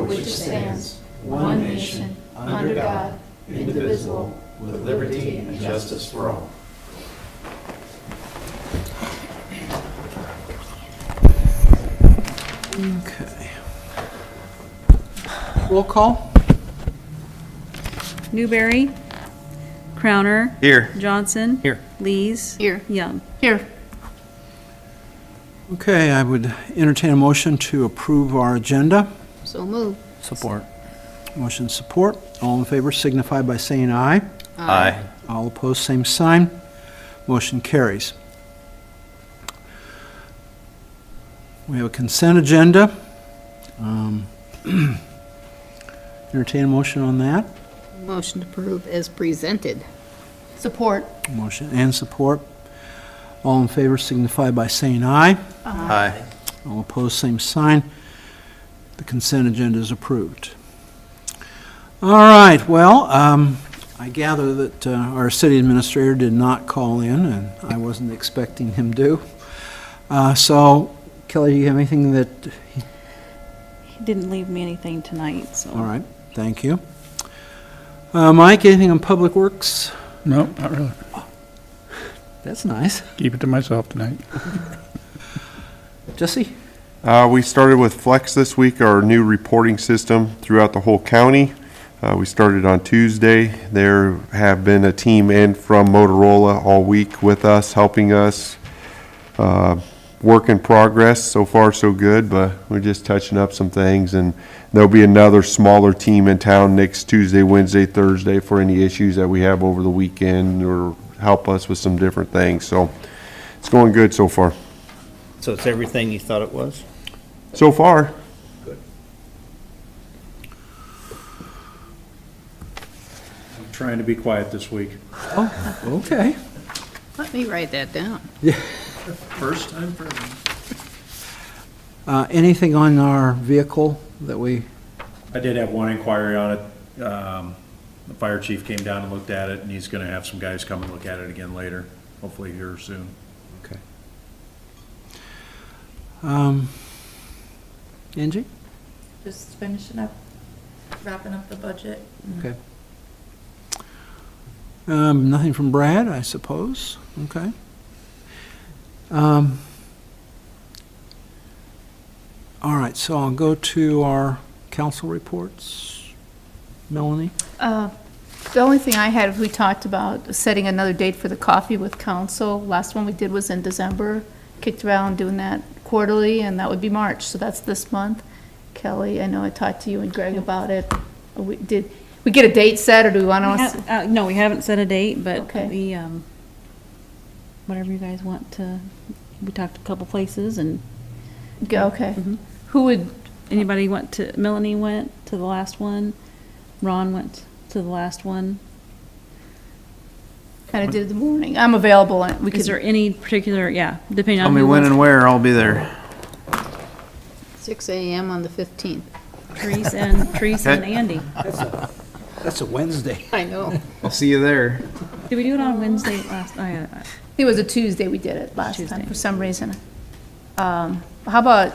which it stands, one nation, under God, indivisible, with liberty and justice for all. Okay. Roll call. Newberry. Crowner. Here. Johnson. Here. Lees. Here. Young. Here. Okay, I would entertain a motion to approve our agenda. So move. Support. Motion support. All in favor signify by saying aye. Aye. All opposed, same sign. Motion carries. We have a consent agenda. Entertain a motion on that. Motion to approve as presented. Support. Motion and support. All in favor signify by saying aye. Aye. All opposed, same sign. The consent agenda is approved. All right, well, I gather that our city administrator did not call in, and I wasn't expecting him to. So, Kelly, do you have anything that... He didn't leave me anything tonight, so. All right, thank you. Mike, anything on Public Works? No, not really. That's nice. Keep it to myself tonight. Jesse? We started with Flex this week, our new reporting system throughout the whole county. We started on Tuesday. There have been a team in from Motorola all week with us, helping us. Work in progress. So far, so good, but we're just touching up some things, and there'll be another smaller team in town next Tuesday, Wednesday, Thursday for any issues that we have over the weekend or help us with some different things. So it's going good so far. So it's everything you thought it was? So far. I'm trying to be quiet this week. Oh, okay. Let me write that down. First time for me. Anything on our vehicle that we... I did have one inquiry on it. The fire chief came down and looked at it, and he's gonna have some guys come and look at it again later, hopefully here soon. Okay. Angie? Just finishing up, wrapping up the budget. Okay. Nothing from Brad, I suppose. Okay. All right, so I'll go to our council reports. Melanie? The only thing I had, we talked about setting another date for the coffee with council. Last one we did was in December. Kicked around doing that quarterly, and that would be March, so that's this month. Kelly, I know I talked to you and Greg about it. Did we get a date set, or do we want to? No, we haven't set a date, but Okay. we, whatever you guys want to, we talked to a couple places and. Okay. Mhm. Who would, Anybody went to, Melanie went to the last one, Ron went to the last one. kind of did the morning? I'm available, and we Is there could, any particular, yeah, depending on. Tell me who when wants- and where, I'll be there. 6 a.m. on the 15th. Teresa and Okay. Andy. That's a Wednesday. I know. I'll see you there. Did we do it on Wednesday last, it was a Tuesday we did it last Tuesday. time, for some reason. How about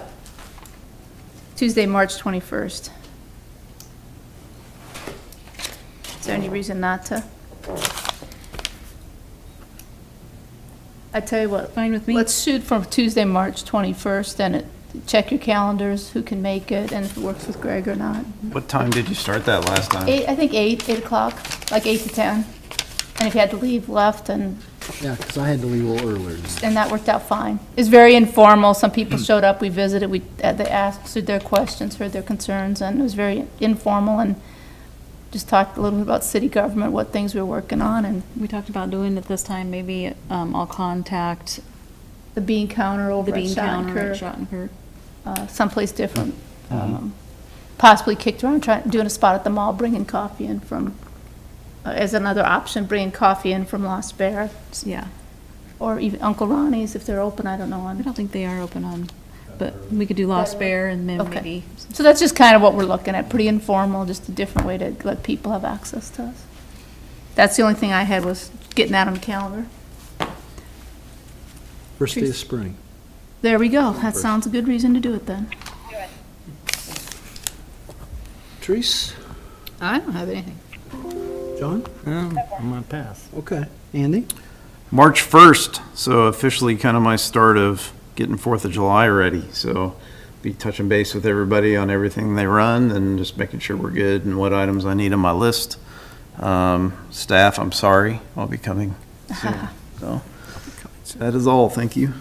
Tuesday, March 21st? Is there any reason not to? I tell you what. Fine with me. Let's shoot for Tuesday, March 21st, and check your calendars, who can make it, and if it works with Greg or not. What time did you start that last time? I think 8 o'clock, like 8 to 10. And if you had to leave, left, and Yeah, because I had to leave a little earlier. that worked out fine. It's very informal. Some people showed up, we visited, they asked their questions, heard their concerns, and it was very informal, and just talked a little bit about city government, what things we were working on, and we talked about doing it this time, maybe, I'll contact the bean counter over the at bean counter at Schottenkirk, Schottenkirk. someplace different. Possibly kicked around, doing a spot at the mall, bringing coffee in from, as another option, bringing coffee in from Lost Bear, Yeah, or even Uncle Ronnie's if they're open, I don't know. I don't think they are open on, but we could do Lost Bear and then Okay. maybe. So that's just kind of what we're looking at, pretty informal, just a different way to let people have access to us. That's the only thing I had, was getting that on the calendar. First day of spring. There we go, that sounds a good reason to do it then. Therese? I don't have anything. John? I'm gonna pass. Okay. Andy? March 1st, so officially kind of my start of getting 4th of July ready. So be touching base with everybody on everything they run and just making sure we're good and what items I need on my list. Staff, I'm sorry, I'll be coming soon. So that is all, thank you.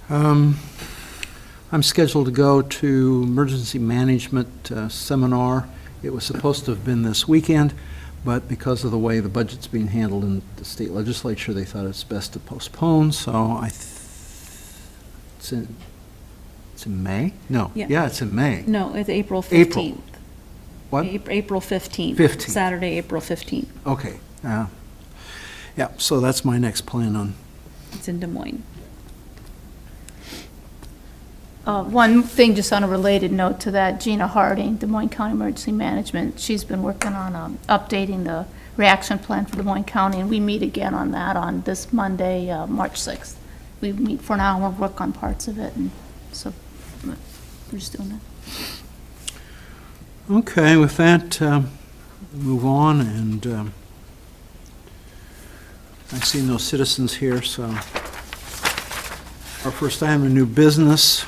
I'm scheduled to go to emergency management seminar. It was supposed to have been this weekend, but because of the way the budget's being handled in the state legislature, they thought it's best to postpone, so it's in May? No, Yeah. yeah, it's in May. No, it's April April. 15th. What? April 15th. 15th. Saturday, April 15th. Okay, yeah, so that's my next plan on. It's in Des Moines. One thing, just on a related note to that, Gina Harding, Des Moines County Emergency Management, she's been working on updating the reaction plan for Des Moines County, and we meet again on that on this Monday, March 6th. We meet for an hour, work on parts of it, and so we're just doing that. Okay, with that, move on, and I see no citizens here, so our first item of new business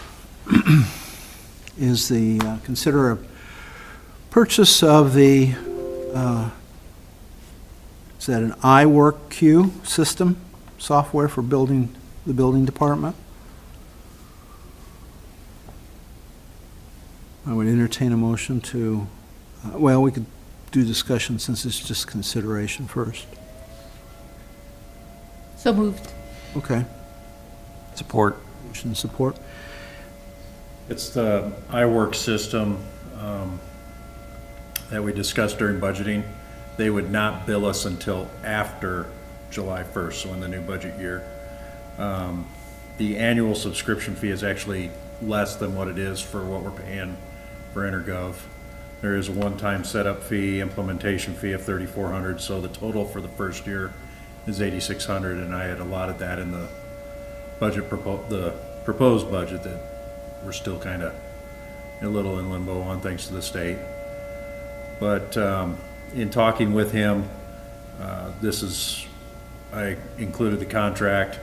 is the consider a purchase of the, is that an iWorkQ system, software for the building department? I would entertain a motion to, well, we could do discussion since it's just consideration first. So moved. Okay, Support. motion and support. It's the iWork system that we discussed during budgeting. They would not bill us until after July 1st, so in the new budget year. The annual subscription fee is actually less than what it is for what we're paying for InterGov. There is a one-time setup fee, implementation fee of $3,400, so the total for the first year is $8,600, and I had allotted that in the budget, the proposed budget that we're still kind of a little in limbo on, thanks to the state. But in talking with him, I included the contract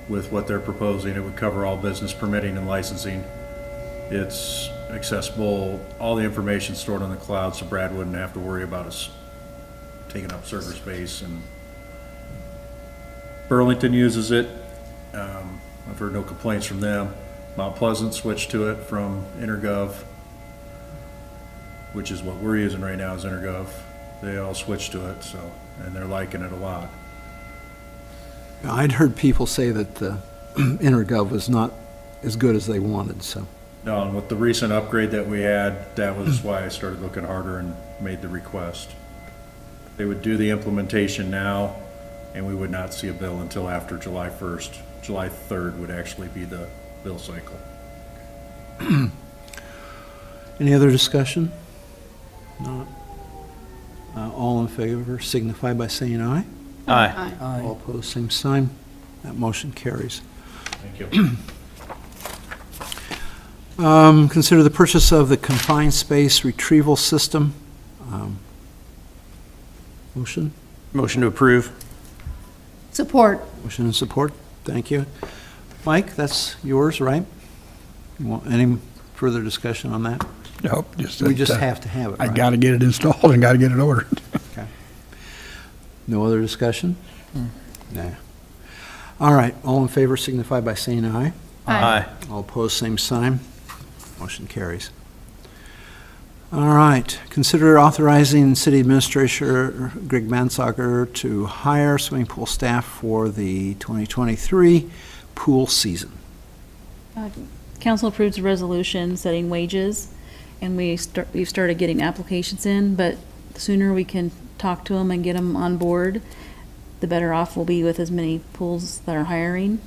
with what they're proposing. It would cover all business permitting and licensing. It's accessible, all the information stored on the cloud, so Brad wouldn't have to worry about us taking up server space. And Burlington uses it. I've heard no complaints from them. Mount Pleasant switched to it from InterGov, which is what we're using right now is InterGov. They all switched to it, so, and they're liking it a lot. I'd heard people say that the InterGov was not as good as they wanted, so. No, and with the recent upgrade that we had, that was why I started looking harder and made the request. They would do the implementation now, and we would not see a bill until after July 1st. July 3rd would actually be the bill cycle. Any other discussion? Not. All in favor signify by saying aye. Aye. All opposed, same sign. That motion carries. Thank you. Consider the purchase of the confined space retrieval system. Motion? Motion to approve. Support. Motion and support. Thank you. Mike, that's yours, right? You want any further discussion on that? Nope, just We that, just have to have it, I right? gotta get it installed and gotta get it ordered. Okay. No other discussion? Nah. All right, all in favor signify by saying aye. Aye. All opposed, same sign. Motion carries. All right, consider authorizing City Administrator Greg Mansager to hire swimming pool staff for the 2023 pool season. Council approves a resolution setting wages, and we've started getting applications in, but the sooner we can talk to them and get them on board, the better off we'll be with as many pools that are hiring.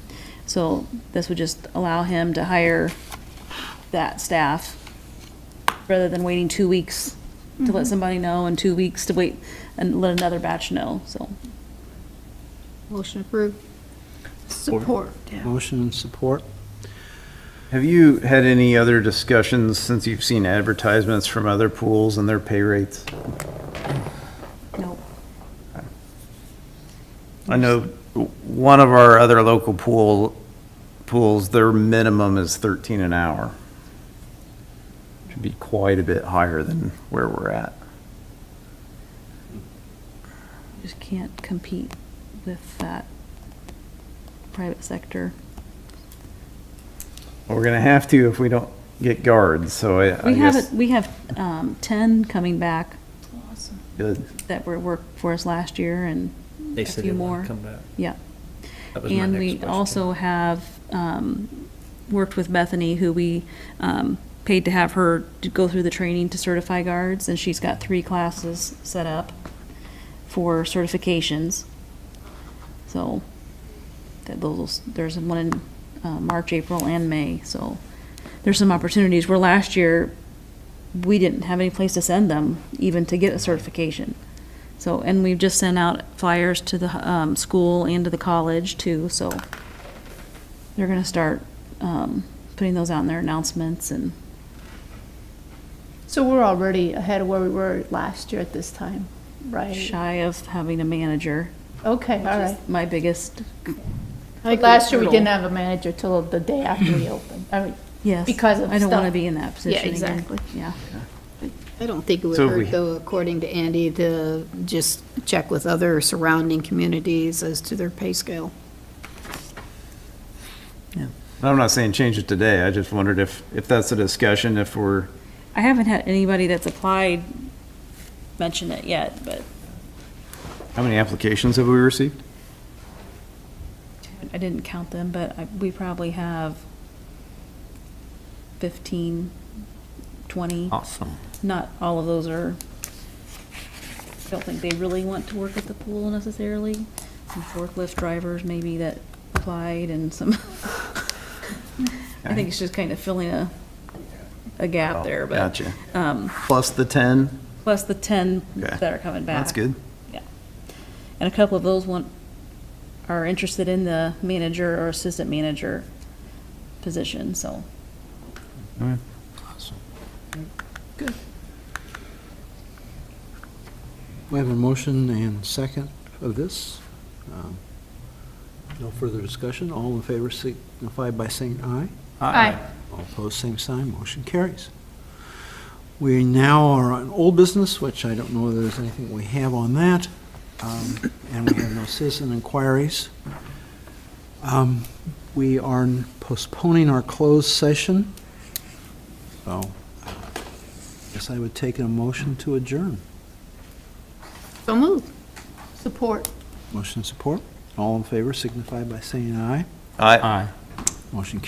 So this would just allow him to hire that staff rather than waiting 2 weeks to let somebody know and 2 weeks to wait and let another batch know, so. Motion approved. Support. Yeah. Motion and support. Have you had any other discussions since you've seen advertisements from other pools and their pay rates? Nope. I know one of our other local pools, their minimum is 13 an hour. Should be quite a bit higher than where we're at. Just can't compete with that private sector. We're gonna have to if we don't get guards, so I guess. We have 10 coming back Good. that were worked for us last year and They a said few they more. want to come back. Yeah. That was my And next we question. also have worked with Bethany, who we paid to have her to go through the training to certify guards, and she's got 3 classes set up for certifications. So there's one in March, April, and May. So there's some opportunities where last year we didn't have any place to send them even to get a certification. So, and we've just sent out flyers to the school and to the college too, so they're gonna start putting those out in their announcements. And So we're already ahead of where we were last year at this time, right? shy of having a manager. Okay, all right. My biggest, But last year, we hurdle. didn't have a manager till the day after we opened. I mean, yes. Because of I don't wanna stuff. be in that position again. exactly. Yeah. I don't think it would So we- hurt, though, according to Andy, to just check with other surrounding communities as to their pay scale. I'm not saying change it today, I just wondered if that's a discussion, if we're, I haven't had anybody that's applied mention it yet, but how many applications have we received? I didn't count them, but we probably have 15, 20. Awesome. Not all of those are, I don't think they really want to work at the pool necessarily. Some forklift drivers maybe that applied and some, I think it's just kind of filling a gap there, but. Gotcha. Plus the 10? Plus the 10 Okay. that are coming back. That's good. Yeah. And a couple of those are interested in the manager or assistant manager position, so. Okay. Good. We have a motion and second of this. No further discussion. All in favor signify by saying aye. Aye. All opposed, same sign. Motion carries. We now are on old business, which I don't know whether there's anything we have on that. And we have no citizen inquiries. We are postponing our closed session. So, guess I would take a motion to adjourn. So moved. Support. Motion and support. All in favor signify by saying aye. Aye. Motion